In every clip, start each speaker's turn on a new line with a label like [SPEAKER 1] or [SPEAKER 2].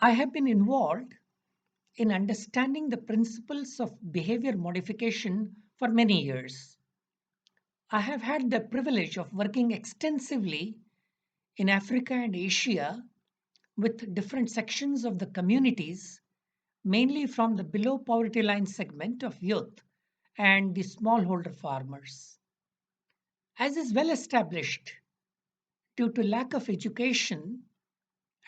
[SPEAKER 1] I have been involved in understanding the principles of behavior modification for many years. I have had the privilege of working extensively in Africa and Asia with different sections of the communities, mainly from the below poverty line segment of youth and the smallholder farmers. As is well established, due to lack of education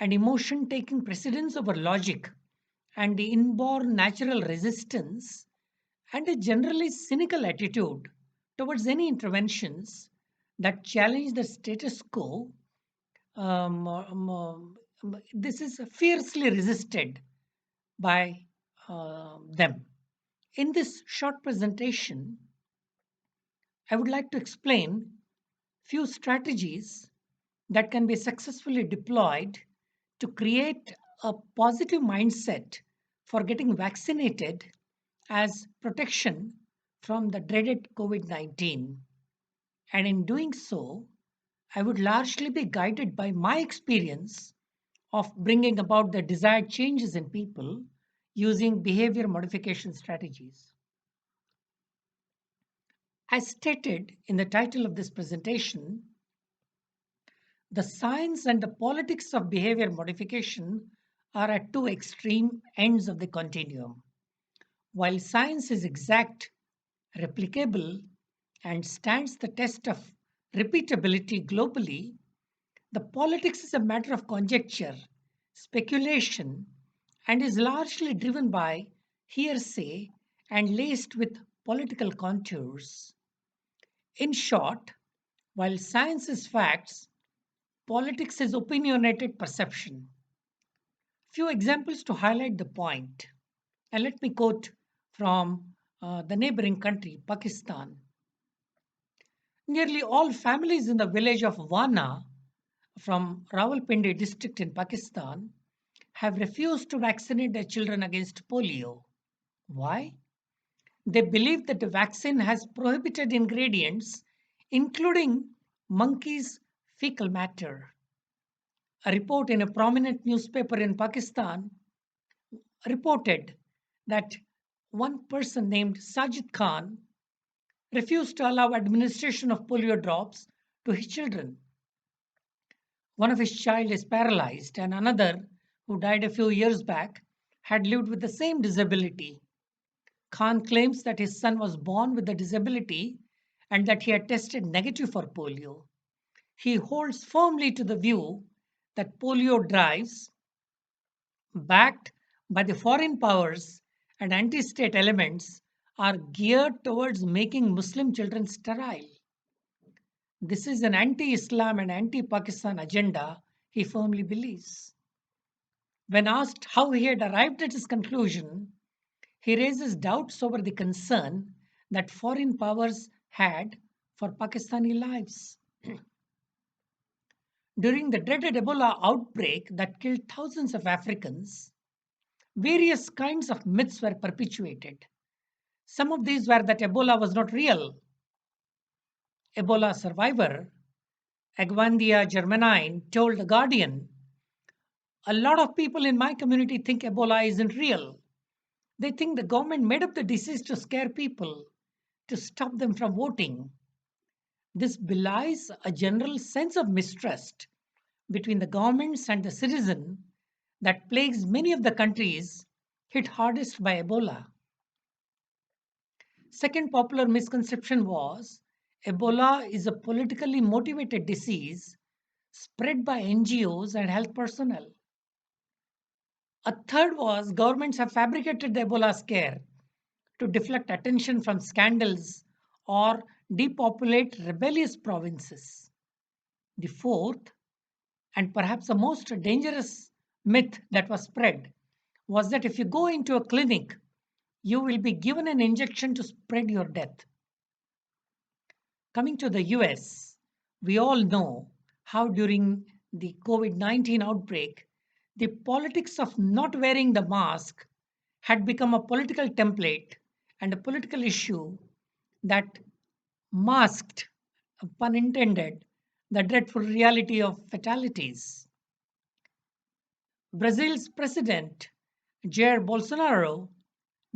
[SPEAKER 1] and emotion taking precedence over logic and the inborn natural resistance and a generally cynical attitude towards any interventions that challenge the status quo, this is fiercely resisted by them. In this short presentation, I would like to explain few strategies that can be successfully deployed to create a positive mindset for getting vaccinated as protection from the dreaded COVID 19. And in doing so, I would largely be guided by my experience of bringing about the desired changes in people using behavior modification strategies. As stated in the title of this presentation, the science and the politics of behavior modification are at two extreme ends of the continuum. While science is exact, replicable, and stands the test of repeatability globally, the politics is a matter of conjecture, speculation, and is largely driven by hearsay and laced with political contours. In short, while science is facts, politics is opinionated perception. Few examples to highlight the point. And let me quote from the neighboring country, Pakistan. Nearly all families in the village of Wana from Rawalpindi district in Pakistan have refused to vaccinate their children against polio. Why? They believe that the vaccine has prohibited ingredients, including monkeys' fecal matter. A report in a prominent newspaper in Pakistan reported that one person named Sajid Khan refused to allow administration of polio drops to his children. One of his child is paralyzed and another, who died a few years back, had lived with the same disability. Khan claims that his son was born with the disability and that he had tested negative for polio. He holds firmly to the view that polio drives, backed by the foreign powers and anti state elements, are geared towards making Muslim children sterile. This is an anti Islam and anti Pakistan agenda, he firmly believes. When asked how he had arrived at his conclusion, he raises doubts over the concern that foreign powers had for Pakistani lives. During the dreaded Ebola outbreak that killed thousands of Africans, various kinds of myths were perpetuated. Some of these were that Ebola was not real. Ebola survivor Agwandia Germanine told The Guardian, a lot of people in my community think Ebola isn't real. They think the government made up the disease to scare people, to stop them from voting. This belies a general sense of mistrust between the governments and the citizen that plagues many of the countries hit hardest by Ebola. Second popular misconception was Ebola is a politically motivated disease spread by NGOs and health personnel. A third was governments have fabricated the Ebola scare to deflect attention from scandals or depopulate rebellious provinces. The fourth, and perhaps the most dangerous myth that was spread, was that if you go into a clinic, you will be given an injection to spread your death. Coming to the US, we all know how during the COVID 19 outbreak, the politics of not wearing the mask had become a political template and a political issue that masked, pun intended, the dreadful reality of fatalities. Brazil's president, Jair Bolsonaro,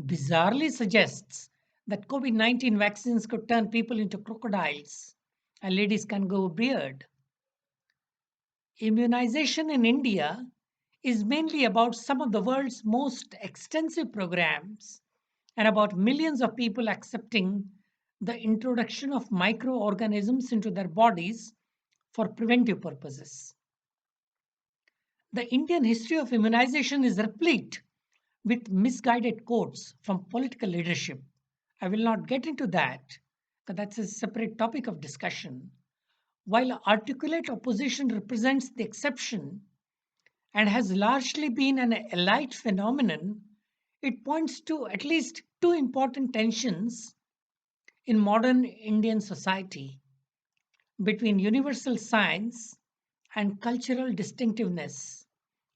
[SPEAKER 1] bizarrely suggests that COVID 19 vaccines could turn people into crocodiles and ladies can go beard. Immunization in India is mainly about some of the world's most extensive programs and about millions of people accepting the introduction of microorganisms into their bodies for preventive purposes. The Indian history of immunization is replete with misguided quotes from political leadership. I will not get into that because that's a separate topic of discussion. While articulate opposition represents the exception and has largely been an elite phenomenon, it points to at least two important tensions in modern Indian society between universal science and cultural distinctiveness,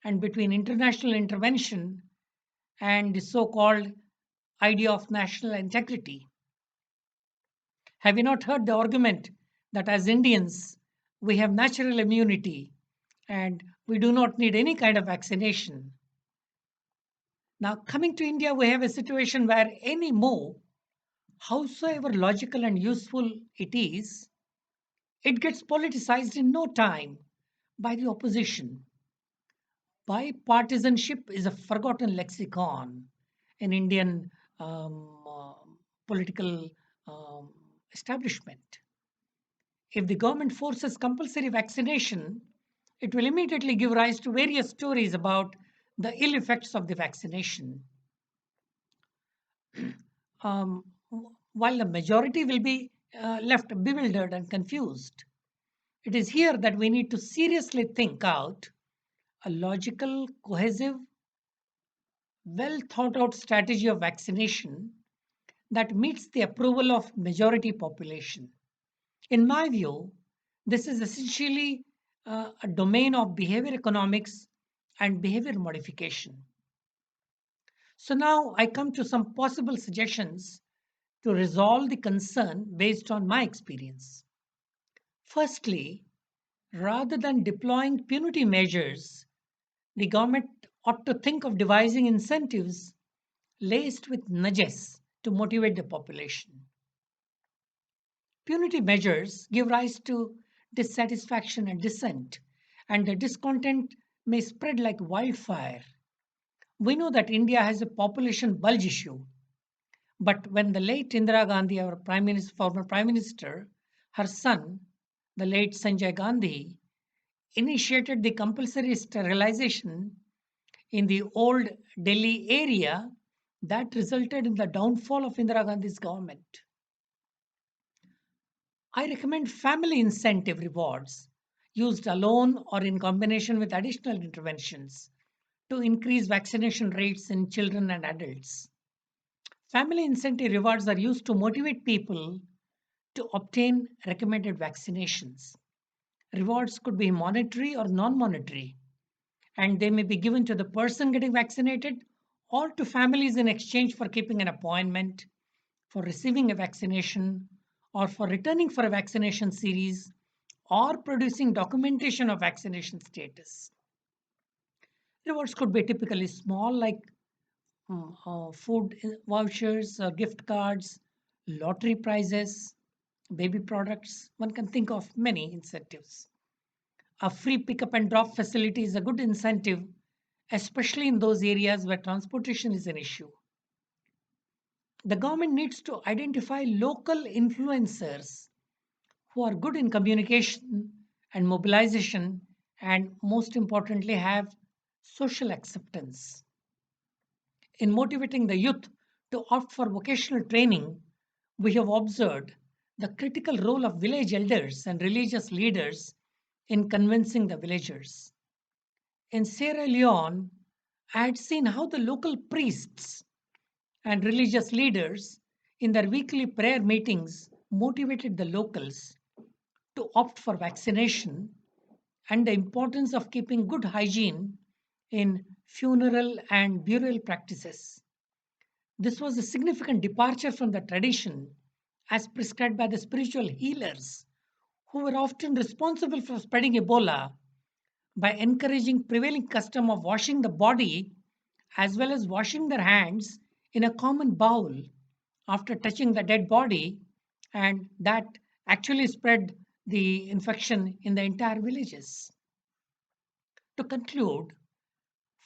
[SPEAKER 1] and between international intervention and the so called idea of national integrity. Have you not heard the argument that as Indians, we have natural immunity and we do not need any kind of vaccination? Now, coming to India, we have a situation where any move, howsoever logical and useful it is, it gets politicized in no time by the opposition. Bipartisanship is a forgotten lexicon in Indian political um, establishment. If the government forces compulsory vaccination, it will immediately give rise to various stories about the ill effects of the vaccination. Um, while the majority will be left bewildered and confused. It is here that we need to seriously think out a logical, cohesive, well thought out strategy of vaccination that meets the approval of majority population. In my view, this is essentially a domain of behavior economics and behavior modification. So now I come to some possible suggestions to resolve the concern based on my experience. Firstly, rather than deploying punitive measures, the government ought to think of devising incentives laced with nudges to motivate the population. Punitive measures give rise to dissatisfaction and dissent, and the discontent may spread like wildfire. We know that India has a population bulge issue, but when the late Indira Gandhi, our prime minister, former prime minister, her son, the late Sanjay Gandhi, initiated the compulsory sterilization in the old Delhi area, that resulted in the downfall of Indira Gandhi's government. I recommend family incentive rewards used alone or in combination with additional interventions to increase vaccination rates in children and adults. Family incentive rewards are used to motivate people to obtain recommended vaccinations. Rewards could be monetary or non monetary, and they may be given to the person getting vaccinated or to families in exchange for keeping an appointment, for receiving a vaccination, or for returning for a vaccination series, or producing documentation of vaccination status. Rewards could be typically small, like food vouchers, gift cards, lottery prizes, baby products. One can think of many incentives. A free pickup and drop facility is a good incentive, especially in those areas where transportation is an issue. The government needs to identify local influencers who are good in communication and mobilization, and most importantly, have social acceptance. In motivating the youth to opt for vocational training, we have observed the critical role of village elders and religious leaders in convincing the villagers. In Sierra Leone, I had seen how the local priests and religious leaders in their weekly prayer meetings motivated the locals to opt for vaccination and the importance of keeping good hygiene in funeral and burial practices. This was a significant departure from the tradition as prescribed by the spiritual healers who were often responsible for spreading Ebola by encouraging prevailing custom of washing the body as well as washing their hands in a common bowl after touching the dead body, and that actually spread the infection in the entire villages. To conclude,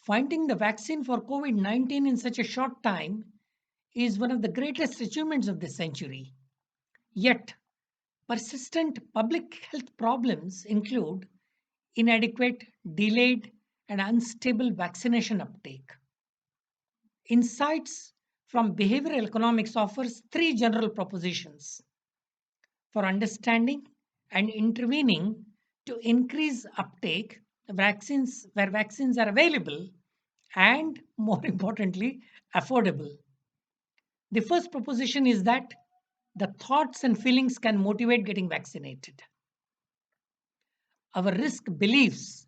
[SPEAKER 1] finding the vaccine for COVID 19 in such a short time is one of the greatest achievements of this century. Yet, persistent public health problems include inadequate, delayed, and unstable vaccination uptake. Insights from behavioral economics offers three general propositions for understanding and intervening to increase uptake vaccines where vaccines are available and more importantly affordable. The first proposition is that the thoughts and feelings can motivate getting vaccinated. Our risk beliefs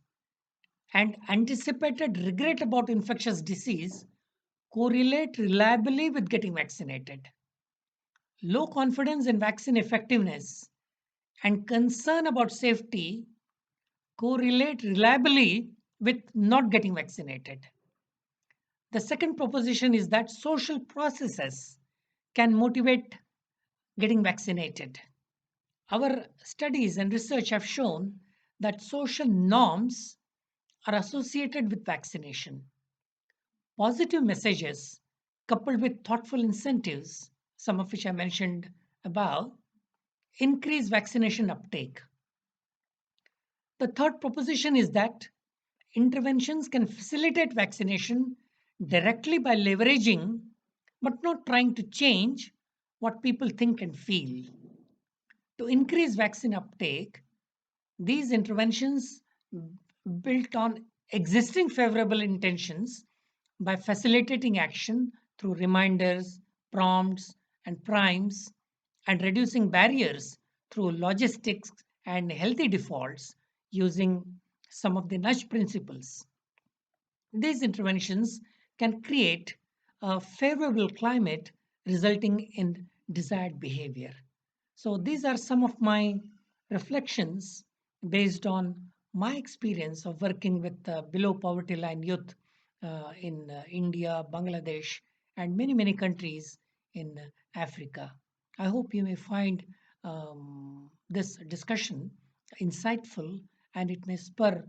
[SPEAKER 1] and anticipated regret about infectious disease correlate reliably with getting vaccinated. Low confidence in vaccine effectiveness and concern about safety correlate reliably with not getting vaccinated. The second proposition is that social processes can motivate getting vaccinated. Our studies and research have shown that social norms are associated with vaccination. Positive messages coupled with thoughtful incentives, some of which I mentioned above, increase vaccination uptake. The third proposition is that interventions can facilitate vaccination directly by leveraging but not trying to change what people think and feel. To increase vaccine uptake, these interventions built on existing favorable intentions by facilitating action through reminders, prompts, and primes, and reducing barriers through logistics and healthy defaults using some of the nudge principles. These interventions can create a favorable climate resulting in desired behavior. So, these are some of my reflections based on my experience of working with below poverty line youth in India, Bangladesh, and many, many countries in Africa. I hope you may find this discussion insightful and it may spur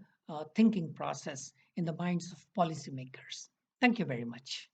[SPEAKER 1] thinking process in the minds of policymakers. Thank you very much.